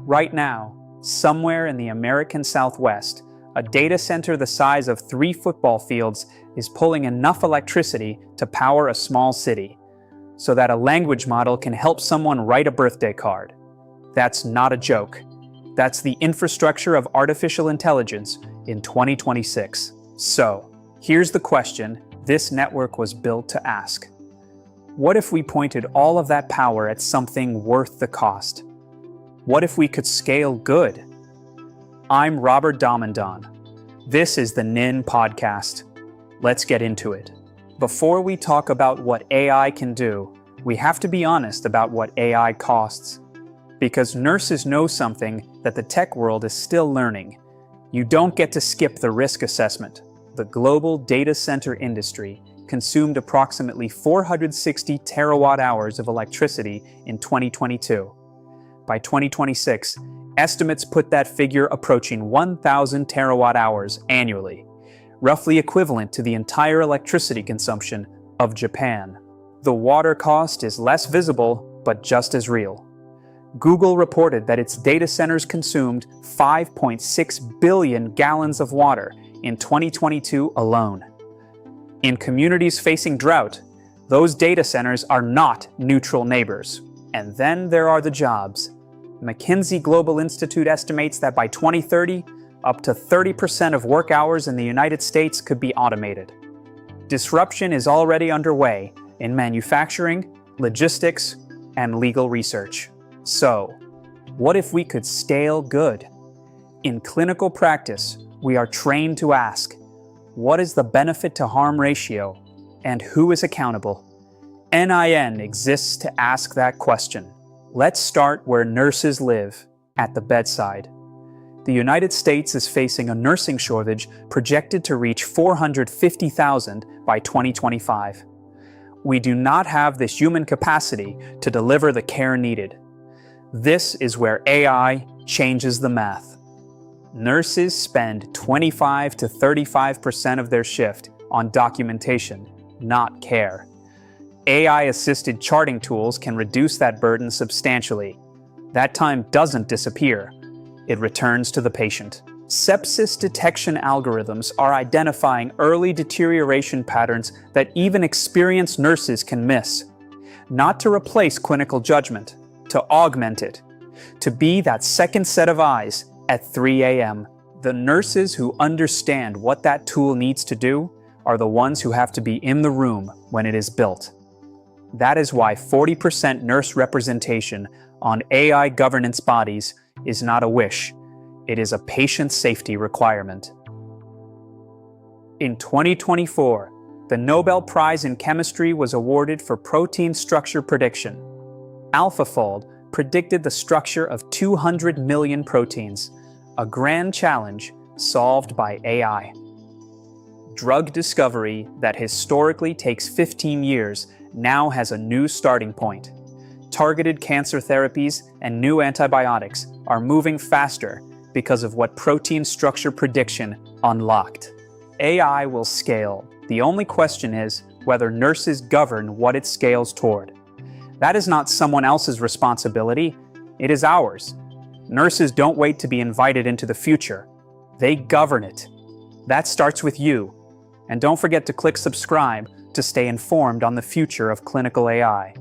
Right now, somewhere in the American Southwest, a data center the size of 3 football fields is pulling enough electricity to power a small city, so that a language model can help someone write a birthday card. That's not a joke. That's the infrastructure of artificial intelligence in 2026. So, here's the question this network was built to ask. What if we pointed all of that power at something worth the cost? What if we could scale good? I'm Robert Domondon. This is the NIN Podcast. Let's get into it. Before we talk about what AI can do, we have to be honest about what AI costs. Because nurses know something that the tech world is still learning. You don't get to skip the risk assessment. The global data center industry consumed approximately 460 terawatt hours of electricity in 2022. By 2026, estimates put that figure approaching 1,000 terawatt hours annually, roughly equivalent to the entire electricity consumption of Japan. The water cost is less visible, but just as real. Google reported that its data centers consumed 5.6 billion gallons of water in 2022 alone. In communities facing drought, those data centers are not neutral neighbors. And then there are the jobs. McKinsey Global Institute estimates that by 2030, up to 30% of work hours in the United States could be automated. Disruption is already underway in manufacturing, logistics, and legal research. So, what if we could scale good? In clinical practice, we are trained to ask, what is the benefit to harm ratio, and who is accountable? NIN exists to ask that question. Let's start where nurses live, at the bedside. The United States is facing a nursing shortage projected to reach 450,000 by 2025. We do not have the human capacity to deliver the care needed. This is where AI changes the math. Nurses spend 25 to 35% of their shift on documentation, not care. AI-assisted charting tools can reduce that burden substantially. That time doesn't disappear. It returns to the patient. Sepsis detection algorithms are identifying early deterioration patterns that even experienced nurses can miss. Not to replace clinical judgment, to augment it, to be that second set of eyes at 3 a.m. The nurses who understand what that tool needs to do are the ones who have to be in the room when it is built. That is why 40% nurse representation on AI governance bodies is not a wish. It is a patient safety requirement. In 2024, the Nobel Prize in Chemistry was awarded for protein structure prediction. AlphaFold predicted the structure of 200 million proteins, a grand challenge solved by AI. Drug discovery that historically takes 15 years now has a new starting point. Targeted cancer therapies and new antibiotics are moving faster because of what protein structure prediction unlocked. AI will scale. The only question is whether nurses govern what it scales toward. That is not someone else's responsibility, it is ours. Nurses don't wait to be invited into the future. They govern it. That starts with you. And don't forget to click subscribe to stay informed on the future of clinical AI.